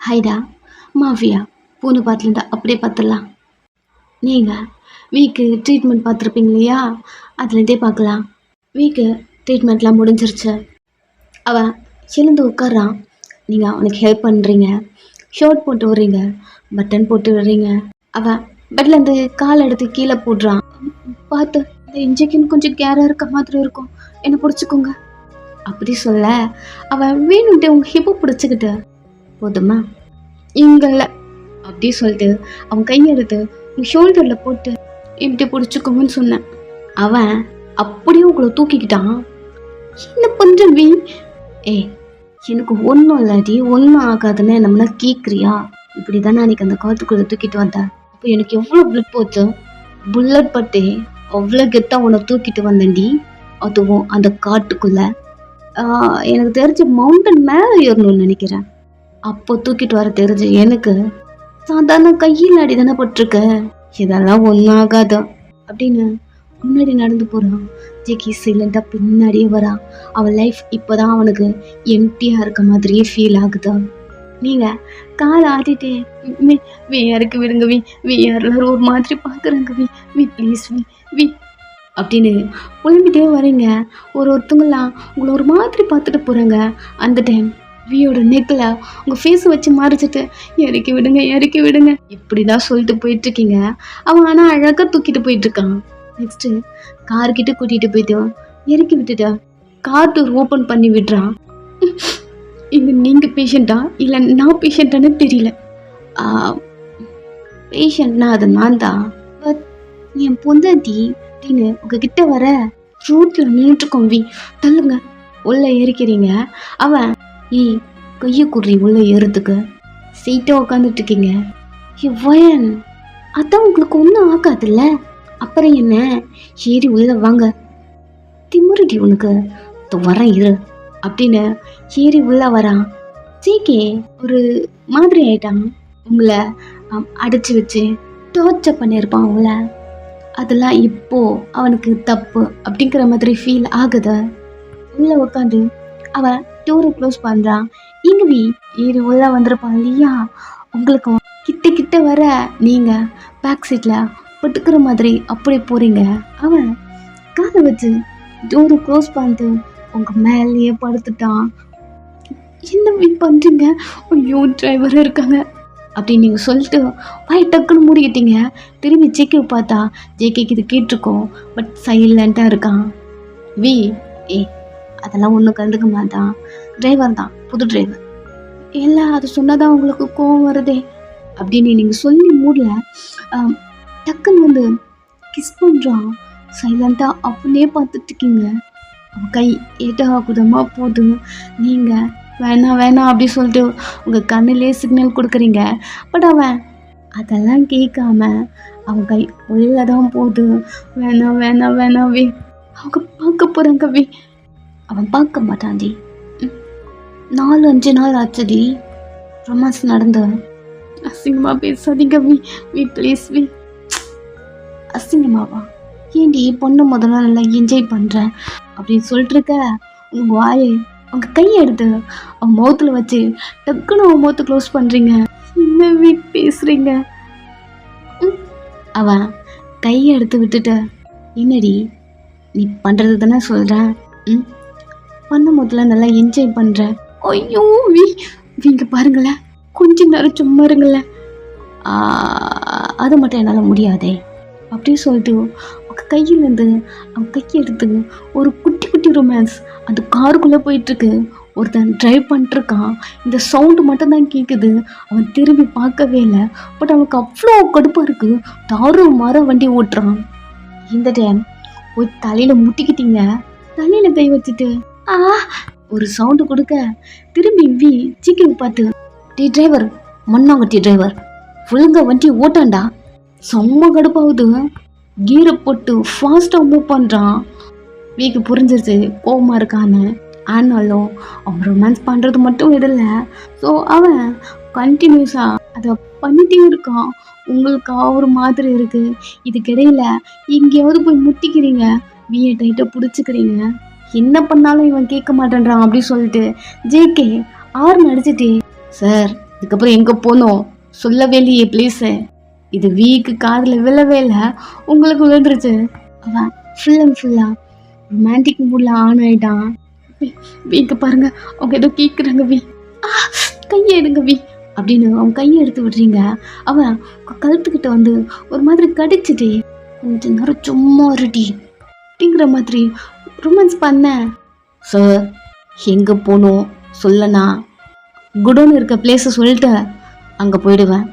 ஹைடா mafia பூனை பாட்டிலேருந்து அப்படியே பார்த்துடலாம். நீங்கள் வீக்கு ட்ரீட்மெண்ட் பார்த்துருப்பீங்க இல்லையா, அதுலேருந்தே பார்க்கலாம். வீக்கு ட்ரீட்மெண்ட்லாம் முடிஞ்சிருச்சு. அவன் எழுந்து உட்காரான். நீங்கள் அவனுக்கு ஹெல்ப் பண்ணுறீங்க, ஷர்ட் போட்டு விடுறீங்க, பட்டன் போட்டு விடுறீங்க. அவன் பெட்லேருந்து கால் எடுத்து கீழே போடுறான். பார்த்து, இந்த இன்ஜெக்ஷன் கொஞ்சம் கேராக இருக்க மாதிரி இருக்கும், என்னை பிடிச்சிக்கோங்க அப்படி சொல்ல, அவன் வேணுன்ட்டு உங்கள் ஹிப்பை பிடிச்சிக்கிட்டு போதுமா இங்கல்ல அப்படி சொல்லிட்டு அவன் கையெடுத்து உங்கள் ஷோல்டரில் போட்டு இப்படி பிடிச்சிக்கோங்கன்னு சொன்னேன். அவன் அப்படியே உங்களை தூக்கிக்கிட்டான். என்ன பண்ணுற வீ? எனக்கு ஒன்றும் இல்லாட்டி ஒன்றும் ஆகாதுன்னு நம்மளா கேட்குறியா? இப்படி தானே அன்றைக்கி அந்த காத்துக்குள்ளே தூக்கிட்டு வந்தேன். அப்போ எனக்கு எவ்வளோ பிளட் போச்சு. புல்லட் பட்டே அவ்வளோ கெத்தாக உன்னை தூக்கிட்டு வந்தேன்டி, அதுவும் அந்த காட்டுக்குள்ளே. எனக்கு தெரிஞ்ச மவுண்டன் மேலே ஏறணும்னு நினைக்கிறேன். அப்போ தூக்கிட்டு வர தெரிஞ்சு எனக்கு சாதாரண கையில் அடி தானே பட்டிருக்க, இதெல்லாம் ஒன்றும் ஆகாது அப்படின்னு முன்னாடி நடந்து போகிறான். ஜேகி சைலண்டாக பின்னாடியே வரான். அவன் லைஃப் இப்போதான் அவனுக்கு எம்டியாக இருக்க மாதிரியே ஃபீல் ஆகுது. நீங்கள் காலை ஆட்டிட்டே வி யாருக்கு விடுங்க வி யாரெல்லாம் ஒரு மாதிரி பார்க்குறாங்க வி ப்ளீஸ் வி அப்படின்னு புலம்பிட்டே வரீங்க. ஒருத்தங்களாம் உங்களை ஒரு மாதிரி பார்த்துட்டு போகிறாங்க. அந்த டைம் வியோட நெக்கில் உங்கள் ஃபேஸை வச்சு மறைச்சிட்டு இறக்கி விடுங்க இப்படி தான் சொல்லிட்டு போயிட்டுருக்கீங்க. அவன் ஆனால் அழகாக தூக்கிட்டு போயிட்டுருக்கான். நெக்ஸ்ட்டு கார்கிட்ட கூட்டிகிட்டு போயிட்டு இறக்கி விட்டுட்டா கார் டோர் ஓப்பன் பண்ணி விடுறான். இங்கே நீங்கள் பேஷண்ட்டா இல்லை நான் பேஷண்ட்டானு தெரியல. பேஷண்ட்னா அது நான் தான், பட் என் பொந்தாட்டி அப்படின்னு உங்ககிட்ட வர ரோட்டில் நின்றுட்டுக்கோம். தள்ளுங்க உள்ள ஏறிக்கிறீங்க. அவன் கையை குடுறி உள்ள ஏறதுக்கு சீட்டாக உட்காந்துட்டு இருக்கீங்க. வயன் அதான் உங்களுக்கு ஒன்றும் ஆகாதுல்ல, அப்புறம் என்ன ஏறி உள்ள வாங்க. திமுருடி உனக்கு வரேன் இரு அப்படின்னு ஏறி உள்ள வரான். ஜேகே ஒரு மாதிரி ஆயிட்டான். உங்களை அடைச்சி வச்சு டார்ச்சர் பண்ணியிருப்பான் உங்களை. அதெல்லாம் இப்போ அவனுக்கு தப்பு அப்படிங்கிற மாதிரி ஃபீல் ஆகுது. உள்ள உட்காந்து அவன் டோரை க்ளோஸ் பண்ணுறான். இங்கவி ஏறி உள்ள வந்திருப்பான் இல்லையா, உங்களுக்கும் கிட்ட வர நீங்கள் பேக் சீட்டில் பட்டுக்கிற மாதிரி அப்படி போகிறீங்க. அவன் காலை வச்சு டோரை க்ளோஸ் பண்ணிட்டு உங்கள் மேலேயே படுத்துட்டான். என்ன பண்ணுறீங்க? ஐயோ டிரைவர் இருக்காங்க அப்படின்னு நீங்கள் சொல்லிட்டு வாய் டக்குன்னு மூடிக்கிட்டீங்க. திரும்பி ஜேகே பார்த்தா ஜேகேக்கு இது கேட்டிருக்கோம், பட் சைலண்ட்டாக இருக்கான். அதெல்லாம் ஒன்றும் கண்டுக்க மாட்டான். டிரைவர் தான், புது டிரைவர். இல்லை அது சொன்னதான் உங்களுக்கு கோவம் வருதே அப்படின்னு நீங்கள் சொல்லி மூடல. டக்குன்னு வந்து கிஸ் பண்ணுறான். சைலண்ட்டாக அப்படியே பார்த்துட்ருக்கீங்க. அவன் கை ஏட்டாகுதமாக போகுது. நீங்கள் வேணாம் அப்படி சொல்லிட்டு உங்கள் கண்ணிலே சிக்னல் கொடுக்குறீங்க. பட் அவன் அதெல்லாம் கேட்காம அவன் கை உள்ளே தான் போகுது. வேணாம் அவங்க பார்க்க போகிறாங்க. அவன் பார்க்க மாட்டான்டி. 4-5 நாள் ஆச்சுடி ரொமான்ஸ் நடந்த. அசிங்கமாக பேசாதீங்க ப்ளீஸ் அசிங்கமாவா? ஏண்டி பொண்ணு முதல்ல நல்லா என்ஜாய் பண்ணுறேன் அப்படின்னு சொல்லிட்டு இருக்க, உங்கள் வாயை அவங்க கையை எடுத்து அவன் முகத்தில் வச்சு டக்குன்னு அவன் முகத்தை க்ளோஸ் பண்ணுறீங்க. என்ன பேசுகிறீங்க? அவன் கையை எடுத்து விட்டுட்ட. என்னடி நீ பண்ணுறது தானே சொல்கிறேன், பண்ண முதல்ல நல்லா என்ஜாய் பண்ணுறேன். ஐயோ வீங்க பாருங்களேன், கொஞ்சம் நேரம் சும்மா இருங்களேன். அது மட்டும் என்னால் முடியாதே அப்படின்னு சொல்லிட்டு உங்கள் கையிலேருந்து அவன் கையை எடுத்து ஒரு குட்டி ரொமான்ஸ் அந்த காருக்குள்ளே போயிட்டுருக்கு. ஒருத்தன் ட்ரைவ் பண்ணிட்டுருக்கான். இந்த சவுண்டு மட்டும்தான் கேட்குது. அவன் திரும்பி பார்க்கவே இல்லை. பட் அவனுக்கு அவ்வளோ கடுப்பாக இருக்குது. தாறு மாற வண்டி ஓட்டுறான். இந்த டைம் ஒரு தலையில் முட்டிக்கிட்டீங்க. தலையில் கை வச்சுட்டு ஒரு சவுண்டு கொடுக்க திரும்பி சீக்கிரம் பார்த்து, டீ டிரைவர் மண்ணாங்கட்டி டிரைவர் ஒழுங்கா வண்டி ஓட்டான்டா. செம்ம கடுப்பாகுது. கீரை போட்டு ஃபாஸ்ட்டாக மூவ் பண்ணுறான். வீக்கு புரிஞ்சிருச்சு கோவமாக இருக்கான்னு. ஆனாலும் அவன் ரொமான்ஸ் பண்ணுறது மட்டும் விடலை. ஸோ அவன் கண்டினியூஸாக அதை பண்ணிகிட்டே இருக்கான். உங்களுக்கு ஒரு மாதிரி இருக்குது. இதுக்கிடையில எங்கேயாவது போய் முட்டிக்கிறீங்க, வீயை டைட்டாக பிடிச்சிக்கிறீங்க. என்ன பண்ணாலும் இவன் கேட்க மாட்டேன்றான் அப்படின்னு சொல்லிட்டு ஜேகே ஆர்னு அடிச்சுட்டே, சார் இதுக்கப்புறம் எங்கே போனோம் சொல்லவே இல்லையே ப்ளீஸு. இது வீக்கு காதில் விழவே இல்லை, உங்களுக்கு விழுந்துருச்சு. அவன் ஃபுல் அண்ட் ஃபுல்லாக ரொமான்டிக் மூடில் ஆன் ஆகிட்டான். வீக்கு பாருங்க, அவங்க ஏதோ கேட்குறாங்க. கையை எடுங்க அப்படின்னு அவன் கையை எடுத்து விடுறீங்க. அவன் கழுத்துக்கிட்ட வந்து ஒரு மாதிரி கடிச்சிட்டு கொஞ்ச நேரம் சும்மா இருட்டி அப்படிங்கிற மாதிரி ரொமான்ஸ் பண்ண. சார் எங்கே போகணும் சொல்லனா, குடோன்னு இருக்க பிளேஸை சொல்லிட்டு அங்கே போயிடுவேன்.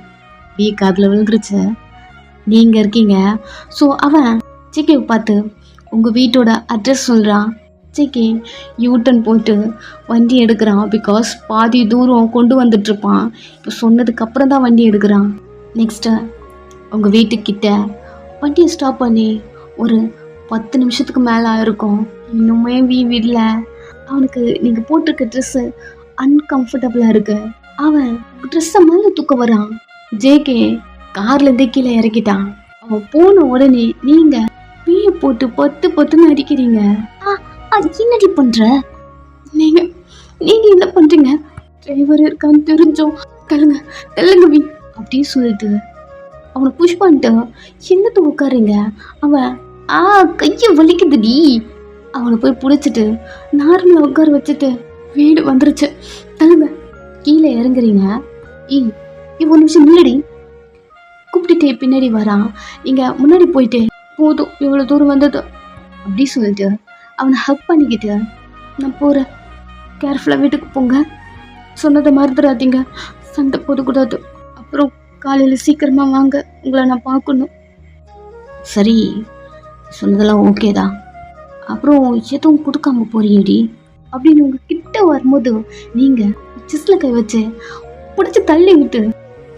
வீக் அதில் விழுந்துருச்சு, நீங்கள் இருக்கீங்க. ஸோ அவன் ஜேகேவை பார்த்து உங்கள் வீட்டோட அட்ரஸ் சொல்கிறான். ஜேகே யூட்டன் போட்டு வண்டி எடுக்கிறான். பிகாஸ் பாதி தூரம் கொண்டு வந்துட்டுருப்பான். இப்போ சொன்னதுக்கப்புறம் தான் வண்டி எடுக்கிறான். நெக்ஸ்ட்டு உங்கள் வீட்டுக்கிட்ட வண்டியை ஸ்டாப் பண்ணி ஒரு 10 நிமிஷத்துக்கு மேலே ஆயிருக்கும். இன்னுமே வீடல அவனுக்கு நீங்கள் போட்டிருக்க ட்ரெஸ்ஸு அன்கம்ஃபர்டபுளாக இருக்கு. அவன் ட்ரெஸ்ஸை மேலே தூக்க வரான். ஜேகே கார்லேருந்தே கீழே இறக்கிட்டான். அவன் போன உடனே நீங்கள் வீய போட்டு பொத்துன்னு அடிக்கிறீங்க. என்னடி பண்ற நீங்க என்ன பண்றீங்க? டிரைவர் இருக்கான்னு தெரிஞ்சோம், தெல்லுங்க வீ அப்படின்னு சொல்லிட்டு அவனை புஷ் பண்ணிட்டு என்னத்தை உட்காருங்க. அவன் கையை வலிக்குதுடி. அவனை போய் பிடிச்சிட்டு நார்மலாக உட்கார வச்சுட்டு வீடு வந்துருச்சு, தள்ளுங்க கீழே இறங்குறீங்க. ஒரு நிமிஷம் முன்னாடி கூப்பிட்டுட்டே பின்னாடி வரான். நீங்க முன்னாடி போயிட்டு போதும் இவ்வளோ தூரம் வந்தது அப்படி சொல்லிட்டு அவனை ஹக் பண்ணிக்கிட்டு நான் போகிறேன், கேர்ஃபுல்லாக வீட்டுக்கு போங்க, சொன்னதை மறந்துடாதீங்க, சண்டை போடக்கூடாது, அப்புறம் காலையில் சீக்கிரமாக வாங்க, உங்களை நான் பார்க்கணும். சரி சொன்னதெல்லாம் ஓகே தான், அப்புறம் எதுவும் கொடுக்காம போறியடி அப்படின்னு உங்கள் கிட்ட வரும்போது நீங்கள் செஸ்ல கை வச்சு பிடிச்சி தள்ளி விட்டு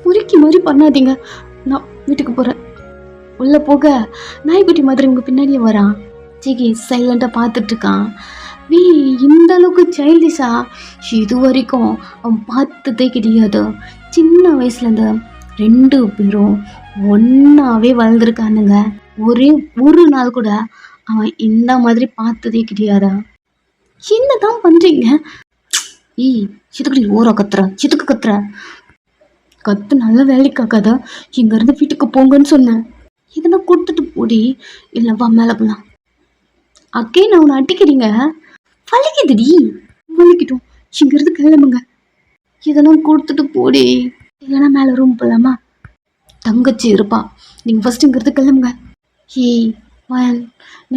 பொறுக்கி மாதிரி பண்ணாதீங்க, நான் வீட்டுக்கு போகிறேன். உள்ளே போக நாய்க்குட்டி மாதிரி உங்கள் பின்னாடியே வரான். ஜேகே சைலண்டாக பார்த்துட்ருக்கான். இந்த அளவுக்கு சைல்டிஷா இது வரைக்கும் அவன் பார்த்ததே கிடையாது. சின்ன வயசுலேருந்து 2 பேரும் ஒன்றாவே வளர்ந்துருக்கானுங்க. ஒரு நாள் கூட அவன் இந்த மாதிரி பார்த்ததே கிடையாதா. என்னதான் பண்ணுறீங்க? எதுக்கு ஓரா எதுக்கு கத்து நல்ல வேலைக்காக்காத, இங்கேருந்து வீட்டுக்கு போங்கன்னு சொன்னேன். இதெல்லாம் கொடுத்துட்டு போடி, இல்லைவா மேலே போகலாம். அக்கே நான் உன்னை அடிக்கிறீங்க, வலிக்குதுடி. வலிக்கிட்டோம், இங்கிருந்து கிளம்புங்க. இதெல்லாம் கொடுத்துட்டு போடி, இல்லைன்னா மேலே ரூம் போகலாமா? தங்கச்சி இருப்பா, நீங்கள் ஃபஸ்ட்டு இங்கிருந்து கிளம்புங்க. வயல்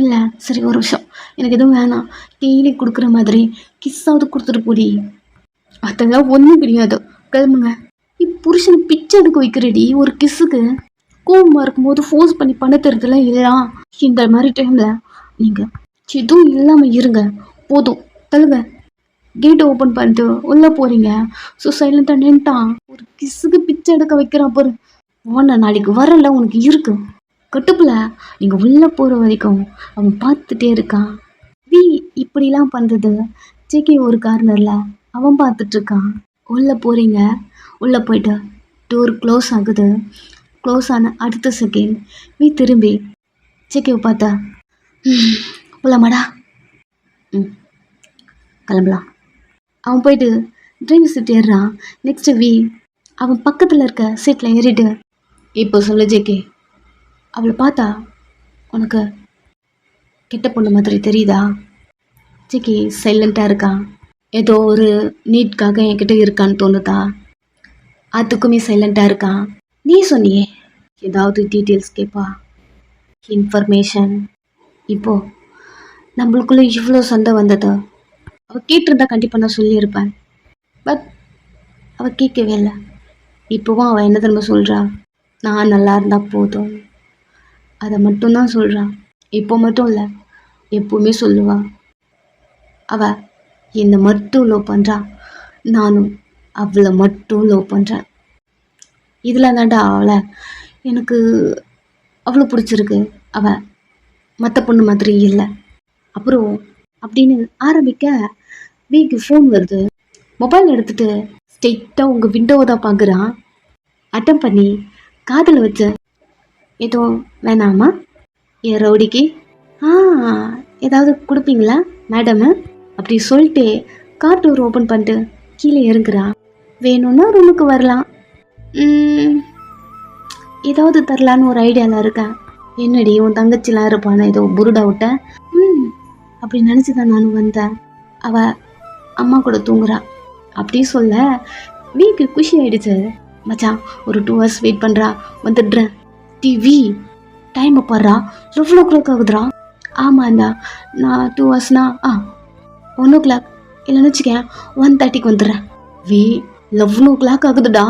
இல்லை, சரி ஒரு விஷயம், எனக்கு எதுவும் வேணாம், டெய்லி கொடுக்குற மாதிரி கிஸ்ஸாவது கொடுத்துட்டு போடி. அதெல்லாம் ஒன்றும் கிடையாது, கிளம்புங்க. புருஷனை பிச்சை எடுக்க வைக்கிறடி ஒரு கிஸ்ஸுக்கு. கோவமாக இருக்கும்போது ஃபோர்ஸ் பண்ணி பண்ண தெரிஞ்சலாம் இல்லையா? இந்த மாதிரி டைமில் நீங்கள் எதுவும் இல்லாமல் இருங்க, போதும் தள்ளுங்க. கேட்டை ஓப்பன் பண்ணிட்டு உள்ளே போகிறீங்க. ஸோ சைலண்டாக நின்ட்டான். ஒரு கிஸ்ஸுக்கு பிச்சை எடுக்க வைக்கிறான் பாரு. ஓன நாளைக்கு வரல உனக்கு இருக்கு கட்டுப்புல. நீங்கள் உள்ளே போகிற வரைக்கும் அவன் பார்த்துட்டே இருக்கான். இப்படிலாம் பண்ணுறது ஜேகே ஒரு கார்னரில் அவன் பார்த்துட்ருக்கான். உள்ளே போகிறீங்க. உள்ளே போயிட்டு டோர் க்ளோஸ் ஆகுது. க்ளோஸ் ஆன அடுத்த செகண்ட் திரும்பி ஜேகேவை பார்த்தா போலாமாடா? கிளம்பலாம். அவன் போயிட்டு டிரைவர் சீட் ஏறுறான். நெக்ஸ்ட்டு அவன் பக்கத்தில் இருக்க சீட்டில் ஏறிட்டு இப்போ சொல்லு ஜேகே, அவளை பார்த்தா உனக்கு கெட்ட பொண்ணு மாதிரி தெரியுதா? ஜேகே சைலண்ட்டாக இருக்கான். ஏதோ ஒரு நீட்காக என்கிட்ட இருக்கான்னு தோணுதா? அதுக்குமே சைலண்ட்டாக இருக்கான். நீ சொன்னியே ஏதாவது டீட்டெயில்ஸ் கேட்பா, இன்ஃபர்மேஷன். இப்போது நம்மளுக்குள்ளே இவ்வளோ சண்டை வந்தது. அவள் கேட்டிருந்தா கண்டிப்பாக நான் சொல்லியிருப்பேன். பட் அவள் கேட்கவே இல்லை. இப்போவும் அவள் என்ன திரும்ப சொல்கிறா, நான் நல்லா இருந்தால் போதும், அதை மட்டும்தான் சொல்கிறான். இப்போ மட்டும் இல்லை, எப்போவுமே சொல்லுவா. அவள் என்னை மட்டும் லவ் பண்ணுறா, நானும் அவளை மட்டும் லவ் பண்ணுறேன். இதில் தாண்டா அவளை எனக்கு அவ்வளோ பிடிச்சிருக்கு. அவள் மற்ற பொண்ணு மாதிரி இல்லை. அப்புறம் அப்படின்னு ஆரம்பிக்க வீக்கு ஃபோன் வருது. மொபைல் எடுத்துகிட்டு ஸ்ட்ரெயிட்டாக உங்கள் விண்டோவை தான் பார்க்குறான். அட்டம் பண்ணி காதில் வச்சு எதுவும் வேணாமா என் ரவுடிக்கு ஏதாவது கொடுப்பீங்களா மேடமு அப்படி சொல்லிட்டு கார் டோர் ஓப்பன் பண்ணிட்டு கீழே இறங்குறான். வேணும்னா ரூமுக்கு வரலாம். ம், ஏதாவது தரலான்னு ஒரு ஐடியாவில் இருக்கேன். என்னடி உன் தங்கச்சிலாம் இருப்பானே ஏதோ புருடா விட்ட. ம் அப்படி நினச்சி தான் நானும் வந்தேன். அவள் அம்மா கூட தூங்குறா. அப்படி சொல்ல வீக்கு குஷி ஆயிடுச்சு. மச்சான் ஒரு 2 hours வெயிட் பண்ணுறா, வந்துடுறேன். டிவி டைமை பாடுறா, எவ்வளோ கிளாக் ஆகுதுடா? ஆமாண்டா, நான் 2 hours 1 o'clock இல்லைன்னு வச்சுக்கேன் 1:30க்கு வந்துடுறேன். வி 11 o'clock ஆகுதுடா.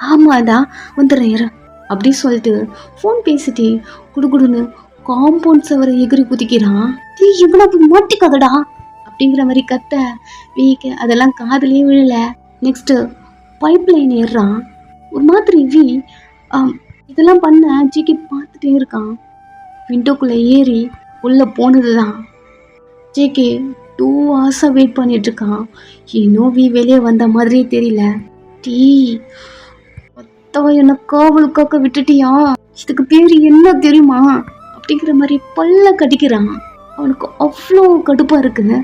ஆமாடா, வந்துடுறேன் இரு. அப்படி சொல்லிட்டு ஃபோன் பேசிட்டு குடுகுடுன்னு காம்பவுண்ட் சவரை எகிரி குதிக்கிறான். நீ இவ்வளவு மாட்டிக்காதடா அப்படிங்கிற மாதிரி கத்த வீக்கு அதெல்லாம் காதுலயே விழல. நெக்ஸ்ட்டு பைப் லைன் ஏறுறான். ஒரு மாதிரி வி இதெல்லாம் பண்ண ஜிக்கி பார்த்துட்டே இருக்கான். விண்டோக்குள்ளே ஏறி உள்ளே போனது தான். ஜேகே 2 hours வெயிட் பண்ணிட்டு இருக்கான். இன்னும் வி வெளியே வந்த மாதிரியே தெரியல. டீ மொத்தவ என்ன காவல் காக்க விட்டுட்டியா? இதுக்கு பேர் என்ன தெரியுமா? அப்படிங்கிற மாதிரி பல்ல கடிக்கிறான். அவனுக்கு அவ்வளோ கடுப்பாக இருக்குங்க.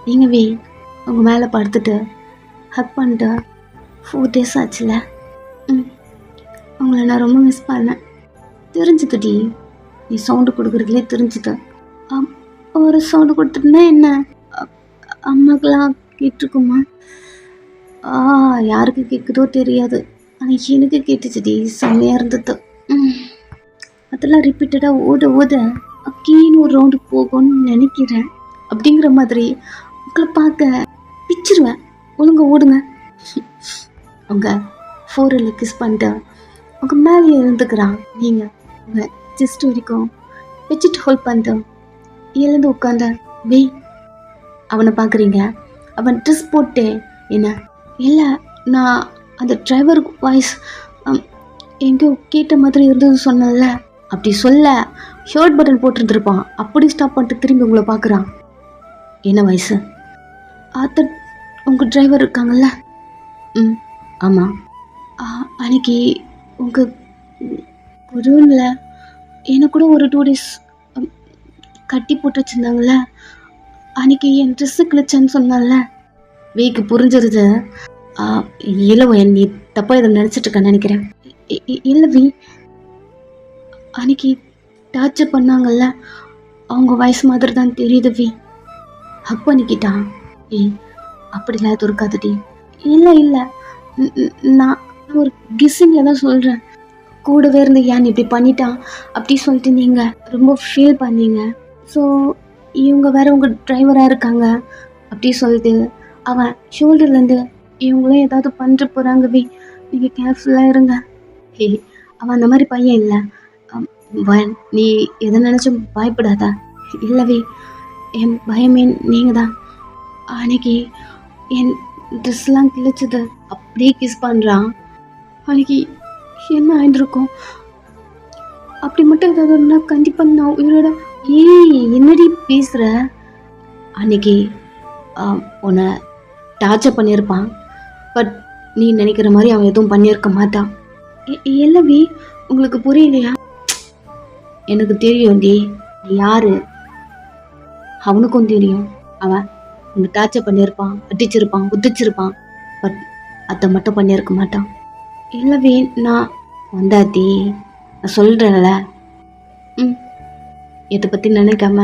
நீங்கள் வி அவங்க மேலே படுத்துட்டு ஹக் பண்ணிட்டு 4 days ஆச்சுல. அவங்கள நான் ரொம்ப மிஸ் பண்ணேன். தெரிஞ்சுதுடி, நீ சவுண்டு கொடுக்குறதுலே தெரிஞ்சுது. ஒரு சவுண்டு கொடுத்துட்டுனா என்ன? அம்மாக்கெல்லாம் கேட்டிருக்குமா? யாருக்கு கேட்குதோ தெரியாது, ஆனால் எனக்கு கேட்டுச்சுடி, செம்மையாக இருந்தது. அதெல்லாம் ரிப்பீட்டடாக ஓட ஓத அக்கீன்னு ஒரு ரவுண்டு போகும்னு நினைக்கிறேன். அப்படிங்கிற மாதிரி உங்களை பார்க்க பிச்சிருவேன். ஒழுங்க ஓடுங்க. அவங்க 4 கிஸ் பண்ணிட்டு அவங்க மேலே இருந்துக்கிறான். நீங்கள் உங்கள் ஜஸ்ட் வரைக்கும் வச்சுட்டு ஹோல்ட் பண்ணிட்டு எழுந்து உட்காந்த வெய். அவனை பார்க்குறீங்க, அவன் ட்ரெஸ் போட்டு என்ன இல்லை, நான் அந்த டிரைவர் வாய்ஸ் எங்கேயோ கேட்ட மாதிரி இருந்தது சொன்னல. அப்படி சொல்ல ஷர்ட் பட்டன் போட்டிருந்துருப்பான். அப்படி ஸ்டாப் பண்ணிட்டு திரும்பி உங்களை பார்க்குறான். என்ன வயசு? அத்த உங்கள் டிரைவர் இருக்காங்கல்ல? ஆமாம். அன்னைக்கு உங்கள் ரூமில் எனக்கு கூட ஒரு 2 days கட்டி போட்டு வச்சுருந்தாங்கள. அன்னைக்கு என் ட்ரெஸ்ஸு கிழிச்சேன்னு சொன்னால. வீக்கு புரிஞ்சிருது. இல்லைவோ நீ தப்பாக இதை நினச்சிட்ருக்கேன்னு நினைக்கிறேன். இல்லை வி, அன்னைக்கு டார்ச்சர் பண்ணாங்கல்ல, அவங்க வயசு மாதிரி தான் தெரியுது வி. ஹக் பண்ணிக்கிட்டான். அப்படிலாம் எதுவும் இருக்காதுடி. இல்லை நான் ஒரு கிஸ்ஸிங்கில் தான் சொல்கிறேன். கூடவே இருந்து ஏன் இப்படி பண்ணிட்டான் அப்படி சொல்லிட்டு நீங்கள் ரொம்ப ஃபீல் பண்ணீங்க. ஸோ இவங்க வேற உங்கள் டிரைவராக இருக்காங்க அப்படி சொல்லிட்டு அவன் ஷோல்டர்லேருந்து இவங்களும் ஏதாவது பண்ணிட்டு போகிறாங்க வி, நீங்கள் கேர்ஃபுல்லாக இருங்க. அவன் அந்த மாதிரி பையன் இல்லை. நீ எதை நினச்சும் பயப்படாதா. இல்லவே என் பயமே நீங்கள் தான். அன்னைக்கு என் ட்ரெஸ்லாம் கிழிச்சது அப்படியே கிஸ் பண்ணுறான். அன்னைக்கு என்ன ஆயிண்டிருக்கும்? அப்படி மட்டும் ஏதாவது ஒன்றா கண்டிப்பாக நான் உயிரோட. என்னடி பேசுகிற? அன்னைக்கு உன்னை டார்ச்சர் பண்ணியிருப்பான். பட் நீ நினைக்கிற மாதிரி அவன் எதுவும் பண்ணியிருக்க மாட்டான். இல்லவே உங்களுக்கு புரியலையா? எனக்கு தெரியும் டி, யாரு அவனுக்கும் தெரியும். அவன் உன்னை டார்ச்சர் பண்ணியிருப்பான், அடிச்சிருப்பான், குதிச்சிருப்பான். பட் அதை மட்டும் பண்ணியிருக்க மாட்டான். இல்லவே நான் வந்தாத்தி, நான் சொல்கிறேன்ல. இதை பற்றி நினைக்காம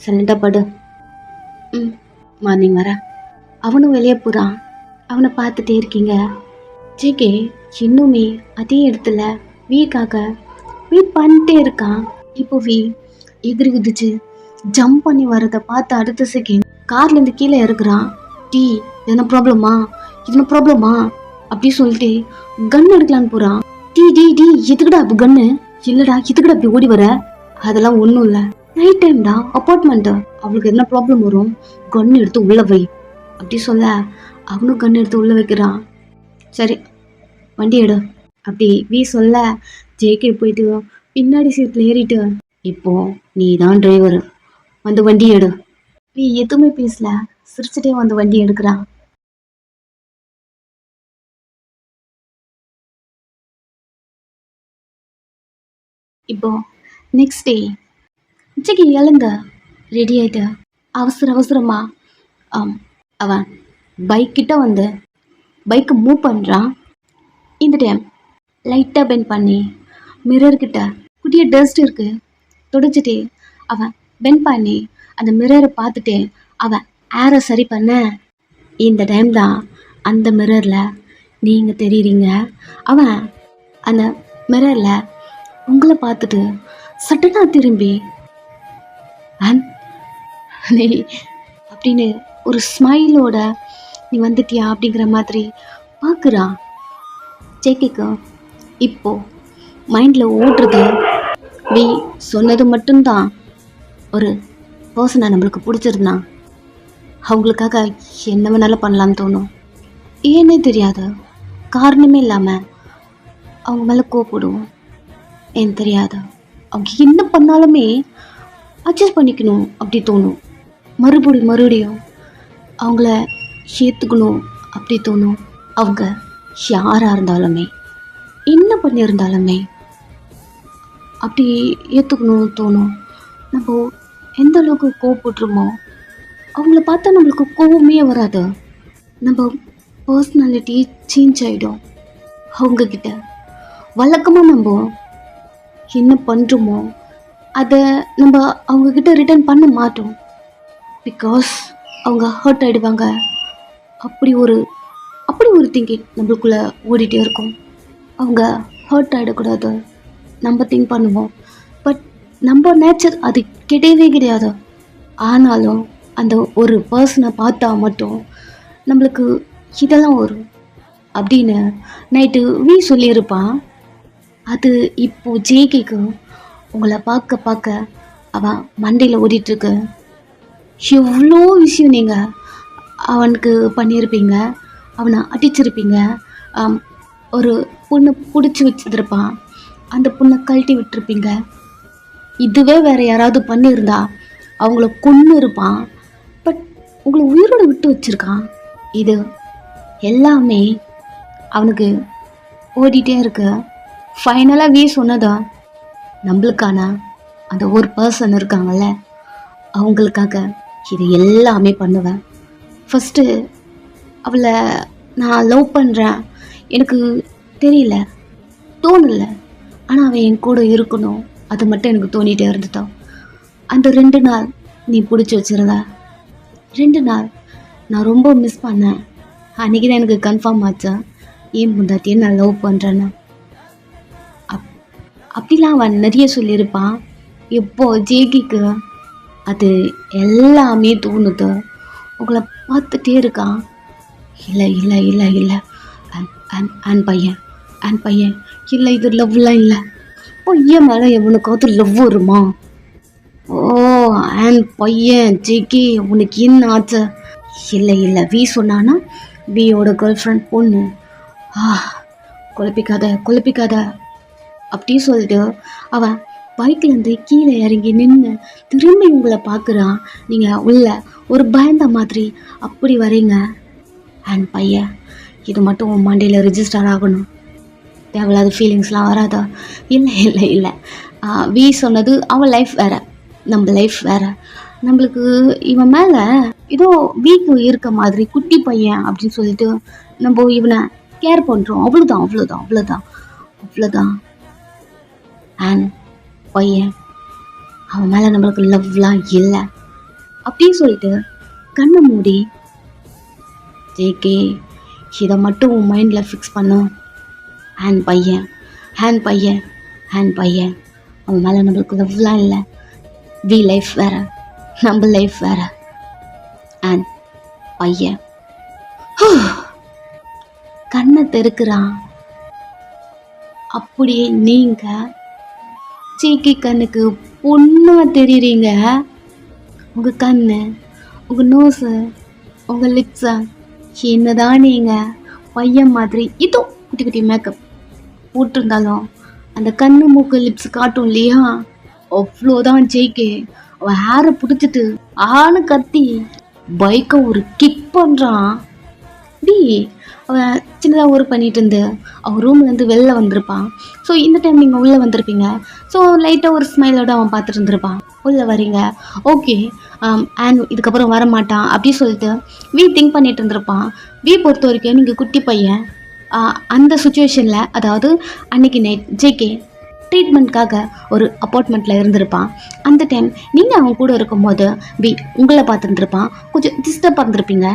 சைலண்டாக படு. மார்னிங் வர. அவனும் வெளியே போகிறான். அவனை பார்த்துட்டே இருக்கீங்க. ஜேகே இன்னுமே அதே இடத்துல வீக்காக வெயிட் பண்ணிட்டே இருக்கான். இப்போ வி எகிரி குதிச்சு ஜம்ப் பண்ணி வரதை பார்த்து அடுத்த செகண்ட் கார்லேருந்து கீழே இறக்குறான். டீ எதனா ப்ராப்ளமா அப்படி சொல்லிட்டு கன் எடுக்கலான்னு போகிறான். டீ எதுக்குடா அப்போ கன்னு? இல்லைடா, எதுக்குடா அப்படி ஓடி வர? அதெல்லாம் ஒன்றும் இல்லை, நைட் டைம்டா, அப்பார்ட்மெண்ட்டு, அவளுக்கு என்ன ப்ராப்ளம் வரும், கன் எடுத்து உள்ளே வை அப்படி சொல்ல அவனும் கன் எடுத்து உள்ளே வைக்கிறான். சரி வண்டி எடு அப்படி வி சொல்ல ஜேகே போயிட்டு பின்னாடி சீட்டில் ஏறிட்டு, இப்போ நீ தான் டிரைவர், வந்து வண்டி எடு. வி எதுவுமே பேசல, சிரிச்சுட்டே வந்து வண்டி எடுக்கிறான். இப்போ நெக்ஸ்ட் டே ஜெகி எழுந்த ரெடி ஆகிட்டு அவசரமா அவன் பைக் கிட்ட வந்து பைக்கை மூவ் பண்ணுறான். இந்த டைம் லைட்டாக பெண்ட் பண்ணி மிரர்கிட்ட குட்டிய டஸ்ட் இருக்கு தொடச்சிட்டு அவன் பெண்ட் பண்ணி அந்த மிரரை பார்த்துட்டு அவன் ஏரை சரி பண்ண, இந்த டைம் தான் அந்த மிரரில் நீங்கள் தெரியுறீங்க. அவன் அந்த மிரரில் உங்களை பார்த்துட்டு சட்டனாக திரும்பி நீ அப்படின்னு ஒரு ஸ்மைலோட நீ வந்துட்டியா அப்படிங்கிற மாதிரி பார்க்குறான். ஜேகேக்கு இப்போ மைண்டில் ஓடுறது, நீ சொன்னது மட்டும்தான் ஒரு பர்சனை நம்மளுக்கு பிடிச்சிருந்தான் அவங்களுக்காக என்ன வேணாலும் பண்ணலான்னு தோணும். ஏன்னே தெரியாது, காரணமே இல்லாமல் அவங்க மேலே கோவப்படுவோம். ஏன்னு தெரியாது, அவங்க என்ன பண்ணாலுமே அட்ஜஸ்ட் பண்ணிக்கணும் அப்படி தோணும். மறுபடியும் அவங்கள ஏற்றுக்கணும் அப்படி தோணும். அவங்க யாராக இருந்தாலுமே என்ன பண்ணியிருந்தாலுமே அப்படி ஏற்றுக்கணும் தோணும். நம்ம எந்த அளவுக்கு கோவப்படுறோமோ அவங்கள பார்த்தா நம்மளுக்கு கோவமே வராது. நம்ம பர்சனாலிட்டி சேஞ்ச் ஆகிடும். அவங்கக்கிட்ட வழக்கமாக நம்ம என்ன பண்ணுறோமோ அதை நம்ம அவங்கக்கிட்ட ரிட்டர்ன் பண்ண மாட்டோம். பிகாஸ் அவங்க ஹர்ட் ஆகிடுவாங்க. அப்படி ஒரு திங்கிங் நம்மளுக்குள்ளே ஓடிட்டே இருக்கும். அவங்க ஹர்ட் ஆகிடக்கூடாது நம்ம திங்க் பண்ணுவோம். பட் நம்ம நேச்சர் அது கிடையாது. ஆனாலும் அந்த ஒரு பர்சனை பார்த்தா மட்டும் நம்மளுக்கு இதெல்லாம் வரும் அப்படின்னு நைட்டு சொல்லியிருப்பான். அது இப்போது ஜேகேக்கு உங்களை பார்க்க அவன் மண்டையில் ஓடிட்டுருக்கு. எவ்வளோ விஷயம் நீங்கள் அவனுக்கு பண்ணியிருப்பீங்க. அவனை அடிச்சிருப்பீங்க. ஒரு பொண்ணை பிடிச்சி வச்சுருப்பான், அந்த பொண்ணை கழட்டி விட்டுருப்பீங்க. இதுவே வேறு யாராவது பண்ணியிருந்தா அவங்கள கொன்று இருப்பான். பட் உங்களை உயிரோடு விட்டு வச்சுருக்கான். இது எல்லாமே அவனுக்கு ஓடிட்டே இருக்கு. ஃபைனலாக சொன்னதா நம்மளுக்கான அந்த ஒரு பர்சன் இருக்காங்கல்ல, அவங்களுக்காக இது எல்லாமே பண்ணுவேன். ஃபஸ்ட்டு அவளை நான் லவ் பண்ணுறேன், எனக்கு தெரியல, தோணலை, ஆனால் அவன் என் கூட இருக்கணும், அது மட்டும் எனக்கு தோணிகிட்டே இருந்துட்டான். அந்த 2 நாள் நீ பிடிச்சி வச்சுருந்த 2 நாள் நான் ரொம்ப மிஸ் பண்ணேன். அன்றைக்கி தான் எனக்கு கன்ஃபார்ம் ஆச்சா ஏன் முந்தாட்டியே நான் லவ் பண்ணுறேன்னு. அப்படிலாம் அவன் நிறைய சொல்லியிருப்பான். எப்போ ஜேகிக்கு அது எல்லாமே தோணுது. உங்களை பார்த்துட்டே இருக்கான். இல்லை ஆன் பையன் இல்லை, இது லவ்லாம் இல்லை. பையன் மேலே எவனுக்காவது லவ் வருமா? ஓ ஆன் பையன் ஜேகே உனக்கு என்ன ஆச்சு? இல்லை சொன்னானா வியோட கேர்ள் ஃப்ரெண்ட் பொண்ணு. குழப்பிக்காத அப்படி சொல்லிட்டு அவன் பைக்லேருந்து கீழே இறங்கி நின்று திரும்பி உங்களை பார்க்குறான். நீங்கள் உள்ள ஒரு பயந்த மாதிரி அப்படி வரீங்க. அண்ட் பையன் இது மட்டும் உன் மண்டையில் ரிஜிஸ்டர் ஆகணும். தேவையில்லாத ஃபீலிங்ஸ்லாம் வராதா? இல்லை சொன்னது அவன் லைஃப் வேறு, நம்ம லைஃப் வேறு. நம்மளுக்கு இவன் மேலே ஏதோ வீக்கு இருக்க மாதிரி குட்டி பையன் அப்படின்னு சொல்லிட்டு நம்ம இவனை கேர் பண்ணுறோம். அவ்வளோதான். அண்ட் பையன் அவன் மேலே நம்மளுக்கு லவ்லாம் இல்லை அப்படின்னு சொல்லிட்டு கண்ணை மூடி ஜேகே இதை மட்டும் உன் மைண்டில் ஃபிக்ஸ் பண்ணும். ஹேண்ட் பையன் அவன் மேலே நம்மளுக்கு லவ்லாம் இல்லை. லைஃப் வேறு, நம்ம லைஃப் வேறு. அண்ட் பையன் கண்ணை தெருக்குறான். அப்படியே நீங்கள் ஜேகே கண்ணுக்கு பொண்ணா தெரியுறீங்க. உங்கள் கண்ணு, உங்கள் நோஸு, உங்கள் லிப்ஸை என்னதான் நீங்கள் பையன் மாதிரி இதோ குட்டி மேக்கப் போட்டிருந்தாலும் அந்த கண்ணு மூக்கு லிப்ஸ் காட்டும் இல்லையா, அவ்வளோதான் ஜேகே. அவன் ஹேரை பிடிச்சிட்டு ஆணு கத்தி பைக்கை ஒரு கிக் பண்ணுறான். அவன் சின்னதாக ஒர்க் பண்ணிட்டு இருந்து அவன் ரூம்லேருந்து வெளில வந்திருப்பான். ஸோ இந்த டைம் நீங்கள் உள்ளே வந்திருப்பீங்க. ஸோ லைட்டாக ஒரு ஸ்மைலோட அவன் பார்த்துட்டு இருந்திருப்பான். உள்ளே வரீங்க, ஓகே அண்ட் இதுக்கப்புறம் வர மாட்டான் அப்படி சொல்லிட்டு வி திங்க் பண்ணிட்டு இருந்திருப்பான். வி பொறுத்த வரைக்கும் நீங்கள் குட்டி பையன், அந்த சுச்சுவேஷனில் அதாவது அன்னைக்கு நைட் ஜேகே ட்ரீட்மெண்ட்காக ஒரு அப்பார்ட்மெண்ட்டில் இருந்திருப்பான். அந்த டைம் நீங்கள் அவன் கூட இருக்கும்போது வி உங்களை பார்த்துருந்துருப்பான். கொஞ்சம் டிஸ்டர்ப் இருந்திருப்பீங்க.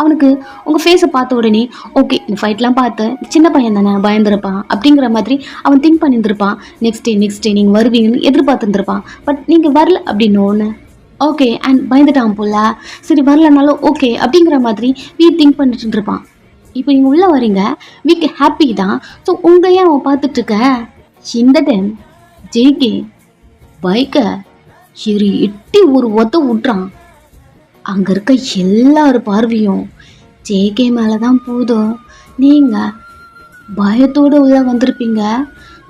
அவனுக்கு உங்கள் ஃபேஸை பார்த்த உடனே ஓகே இந்த ஃபைட்லாம் பார்த்து சின்ன பையன் தானே பயந்துருப்பான் அப்படிங்கிற மாதிரி அவன் திங்க் பண்ணியிருந்திருப்பான். நெக்ஸ்ட் டே நீங்கள் வருவீங்கன்னு எதிர்பார்த்துருந்துருப்பான். பட் நீங்கள் வரல அப்படின்னு ஒன்று ஓகே அண்ட் பயந்துட்டான் போல. சரி வரலனாலும் ஓகே அப்படிங்கிற மாதிரி வீ திங்க் பண்ணிட்டு இருந்திருப்பான். இப்போ நீங்கள் உள்ளே வரீங்க, வீக்கு ஹாப்பி தான். ஸோ உங்களையே அவன் பார்த்துட்ருக்க. இந்த டைம் ஜேகே பைக்கை சரி எட்டி ஒரு ஒத்த விட்றான். அங்கே இருக்க எல்லார் பார்வையும் ஜேகே மேலே தான் போதும். நீங்கள் பயத்தோடு உள்ள வந்திருப்பீங்க.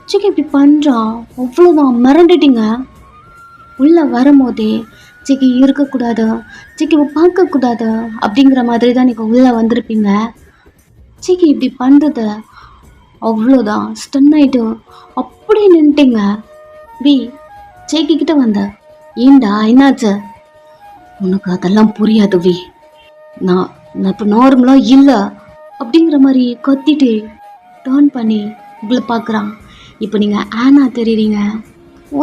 ஜேகே இப்படி பண்ணுறான், அவ்வளோதான் மிரண்டுட்டீங்க. உள்ளே வரும்போதே ஜேகே இருக்கக்கூடாது, ஜேகேவை பார்க்கக்கூடாது அப்படிங்கிற மாதிரி தான் நீங்கள் உள்ளே வந்திருப்பீங்க. ஜேகே இப்படி பண்ணுறது அவ்வளோதான் ஸ்டன் ஆகிட்டு அப்படியே நின்றுட்டீங்க. வி ஜேகே கிட்ட வந்த ஏண்டா என்னாச்சு? உனக்கு அதெல்லாம் புரியாது வி, நான் இப்போ நார்மலாக இல்லை அப்படிங்கிற மாதிரி கத்திட்டு டேர்ன் பண்ணி உங்களை பார்க்குறான். இப்போ நீங்கள் ஆனா தெரியுறீங்க.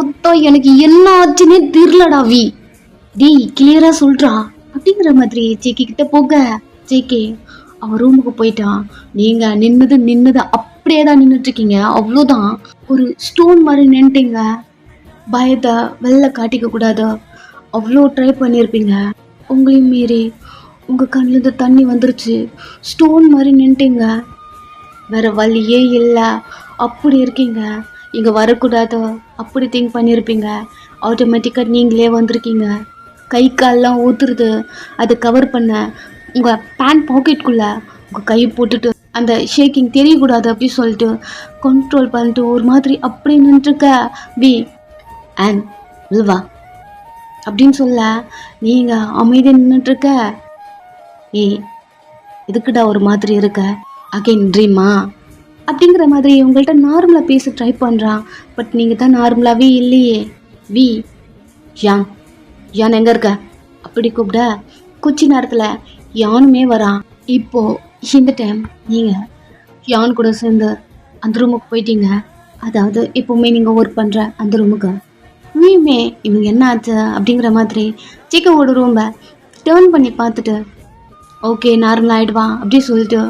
ஒத்தா எனக்கு என்ன ஆச்சுன்னே தெரியலடா வி, டி கிளியராக சொல்கிறா அப்படிங்கிற மாதிரி ஜேகே கிட்ட போக ஜேகே அவன் ரூமுக்கு போயிட்டான். நீங்கள் நின்னது அப்படியே தான் நின்றுட்டுருக்கீங்க. அவ்வளோதான் ஒரு ஸ்டோன் மாதிரி நின்றுட்டீங்க. பயத்தை வெளில காட்டிக்க கூடாது அவ்வளோ ட்ரை பண்ணியிருப்பீங்க. உங்களையும் மீறி உங்கள் கண்ணிலேருந்து தண்ணி வந்துருச்சு. ஸ்டோன் மாதிரி நின்றுட்டீங்க. வேறு வழியே இல்லை, அப்படி இருக்கீங்க. இங்கே வரக்கூடாது அப்படி திங்க் பண்ணியிருப்பீங்க. ஆட்டோமேட்டிக்காக நீங்களே வந்திருக்கீங்க. கை கால்லாம் ஊற்றுறது, அதை கவர் பண்ண உங்கள் பேண்ட் பாக்கெட்டுக்குள்ளே உங்கள் கையை போட்டுட்டு அந்த ஷேக்கிங் தெரியக்கூடாது அப்படி சொல்லிட்டு கண்ட்ரோல் பண்ணிட்டு ஒரு மாதிரி அப்படி நின்றுருக்க. வி அண்ட் வில்வா அப்படின்னு சொல்ல நீங்கள் அமைதியாக நின்றுட்டுருக்க. ஏய் எதுக்குடா ஒரு மாதிரி இருக்க, அகைன் ட்ரீமா அப்படிங்கிற மாதிரி உங்கள்கிட்ட நார்மலாக பேச ட்ரை பண்ணுறான். பட் நீங்கள் தான் நார்மலாகவே இல்லையே. வி யான் யான் எங்கே இருக்க அப்படி கூப்பிட குச்சி நேரத்தில் யானுமே வரான். இப்போது இந்த டைம் நீங்கள் யான் கூட சேர்ந்து அந்த ரூமுக்கு போயிட்டீங்க. அதாவது எப்போவுமே நீங்கள் ஒர்க் பண்ணுற அந்த ரூமுக்கு. நீயுமே இவங்க என்ன ஆச்சு அப்படிங்கிற மாதிரி ஜேகேவோட ரூமை டேர்ன் பண்ணி பார்த்துட்டு ஓகே நார்மல் ஆகிடுவான் அப்படி சொல்லிட்டு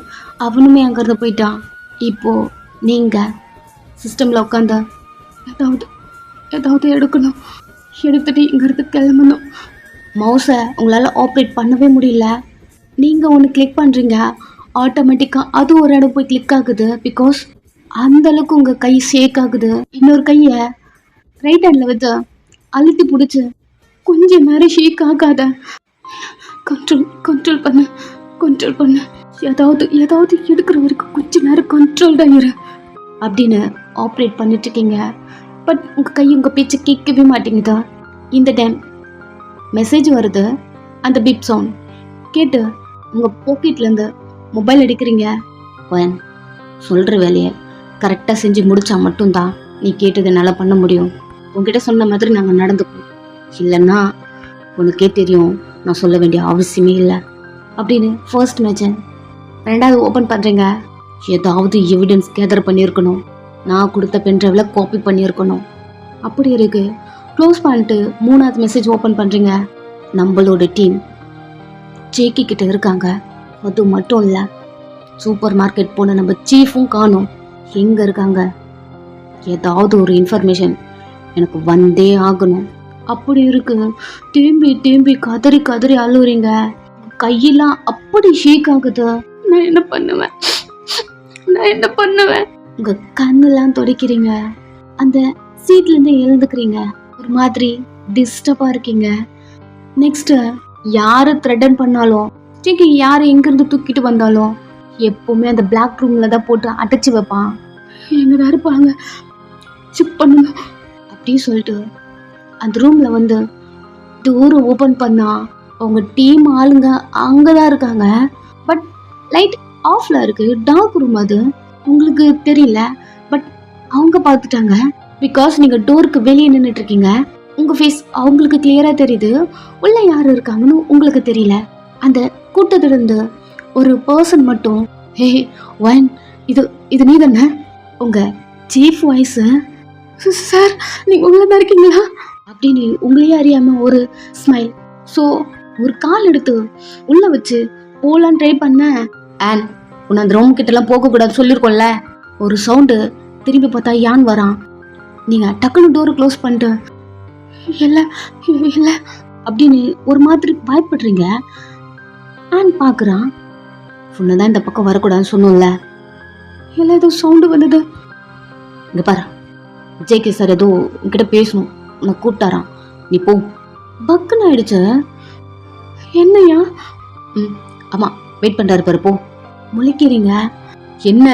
அவனுமே அங்கேருந்து போயிட்டான். இப்போது நீங்கள் சிஸ்டமில் உட்காந்து ஏதாவது எடுக்கணும், எடுத்துகிட்டு இங்கேருந்து கிளம்பணும். மவுஸை உங்களால் ஆப்ரேட் பண்ணவே முடியல. நீங்கள் ஒன்று கிளிக் பண்ணுறீங்க, ஆட்டோமேட்டிக்காக அது ஒரு இடம் போய் கிளிக் ஆகுது. பிகாஸ் அந்தளவுக்கு உங்கள் கை ஷேக் ஆகுது. இன்னொரு கையை ரைட் ஹேண்டில் வச்சு அழுத்தி பிடிச்சி கொஞ்சம் நேரம் ஷேக் ஆகாத, கண்ட்ரோல் பண்ணு ஏதாவது எடுக்கிற வரைக்கும் கொஞ்சம் நேரம் கண்ட்ரோல்டாக இரு அப்படின்னு ஆப்ரேட் பண்ணிட்டுருக்கீங்க. பட் உங்கள் கை உங்கள் பேச்சை கேட்கவே மாட்டேங்குதா. இந்த டைம் மெசேஜ் வருது. அந்த பிப் சவுண்ட் கேட்டு உங்கள் பாக்கெட்லேருந்து மொபைல் எடுக்கிறீங்க. சொல்கிற வேலையை கரெக்டாக செஞ்சு முடித்தா மட்டும்தான் நீ கேட்டது என்னால் பண்ண முடியும். உங்ககிட்ட சொன்ன மாதிரி நாங்கள் நடந்துப்போம், இல்லைன்னா உனக்கே தெரியும் நான் சொல்ல வேண்டிய அவசியமே இல்லை அப்படின்னு ஃபர்ஸ்ட் மெசேஜ். ரெண்டாவது ஓப்பன் பண்ணுறீங்க. ஏதாவது எவிடன்ஸ் கேதர் பண்ணியிருக்கணும், நான் கொடுத்த பென்ட்ரைவில் காப்பி பண்ணியிருக்கணும். அப்படி இருக்குது. க்ளோஸ் பண்ணிட்டு மூணாவது மெசேஜ் ஓப்பன் பண்ணுறீங்க. நம்மளோட டீம் ஜேகே கிட்ட இருக்காங்க. அது மட்டும் இல்லை, சூப்பர் மார்க்கெட் போன நம்ம சீஃபும் காணும். எங்கே இருக்காங்க? ஏதாவது ஒரு இன்ஃபர்மேஷன் எனக்கு வந்தே ஆகணும். அப்படி இருக்கு. தேம்பி கதறி அழுவுறீங்க. கையெல்லாம் அப்படி ஷேக் ஆகுது. நான் என்ன பண்ணுவேன்? உங்கள் கண்ணெல்லாம் துடைக்கிறீங்க. அந்த சீட்லேருந்து எழுந்துக்கிறீங்க. ஒரு மாதிரி டிஸ்டர்பாக இருக்கீங்க. நெக்ஸ்ட்டு யார் த்ரெட்டன் பண்ணாலும் ஜேகே யார் எங்கேருந்து தூக்கிட்டு வந்தாலும் எப்போவுமே அந்த பிளாக் ரூமில் தான் போட்டு அடைச்சி வைப்பான். எங்கே தான் இருப்பாங்க, செக் பண்ணணும் அப்படின்னு சொல்லிட்டு அந்த ரூமில் வந்து டோரை ஓப்பன் பண்ணால் அவங்க டீம் ஆளுங்க அங்கே தான் இருக்காங்க. பட் லைட் ஆஃபில் இருக்குது. டார்க் ரூம் அது உங்களுக்கு தெரியல. பட் அவங்க பார்த்துட்டாங்க. பிகாஸ் நீங்கள் டோருக்கு வெளியே நின்றுட்டுருக்கீங்க. உங்கள் ஃபேஸ் அவங்களுக்கு கிளியராக தெரியுது, உள்ள யார் இருக்காங்கன்னு உங்களுக்கு தெரியல. அந்த கூட்டத்திலிருந்து ஒரு பர்சன் மட்டும், ஹே ஒன், இது இது நீ தானே? உங்கள் சீஃப் வாய்ஸு, சார் நீங்கள் உள்ள தான் இருக்கீங்களா அப்படின்னு உங்களையே அறியாமல் ஒரு ஸ்மைல். ஸோ ஒரு கால் எடுத்து உள்ளே வச்சு போகலான்னு ட்ரை பண்ணேன். அண்ட் உன்னை அந்த ரூம் கிட்டலாம் போகக்கூடாது சொல்லியிருக்கோம்ல. ஒரு சவுண்டு, திரும்பி பார்த்தா யான் வரான். நீங்கள் டக்குன்னு டோரை க்ளோஸ் பண்ணிட்டு இல்லை இல்லை அப்படின்னு ஒரு மாதிரி பயப்படுறீங்க. ஆன் பார்க்குறான். உன்னை தான் இந்த பக்கம் வரக்கூடாதுன்னு சொன்னோம்ல. இல்லை ஏதோ சவுண்டு வந்தது. இங்கே பாரு, ஜேகே சார் ஏதோ உன்கிட்ட பேசணும், உன்னை கூப்பிட்டாரான், நீ போ. பக்குன்னு ஆயிடுச்சு. என்னையா? ஆமாம், வெயிட் பண்ணுறாரு பாரு, போ. முழிக்கிறீங்க. என்ன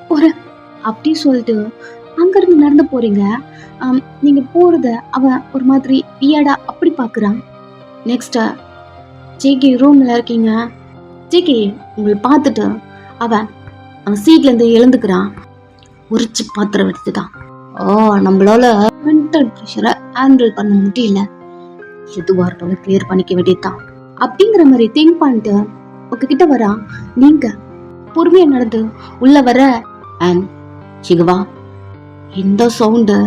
போகிறேன் அப்படி சொல்லிட்டு அங்கேருந்து நடந்து போகிறீங்க. நீங்கள் போகிறத அவன் ஒரு மாதிரி வியடா அப்படி பார்க்குறான். நெக்ஸ்ட்டு ஜேகே ரூமில் இருக்கீங்க. ஜேகே உங்களை பார்த்துட்டு அவன் சீட்லேருந்து எழுந்துக்கிறான். உரிச்சு பாத்திரம் எடுத்துட்டான். நம்மளால மென்டல் ப்ரெஷரை ஹேண்டில் பண்ண முடியல, எதுவாக இருந்தாலும் கிளியர் பண்ணிக்க வேண்டியதுதான் அப்படிங்கிற மாதிரி திங்க் பண்ணிட்டு உங்ககிட்ட வரா. நீங்கள் பொறுமையாக நடந்து உள்ள வர, அண்ட் சிகவா இந்த சவுண்டு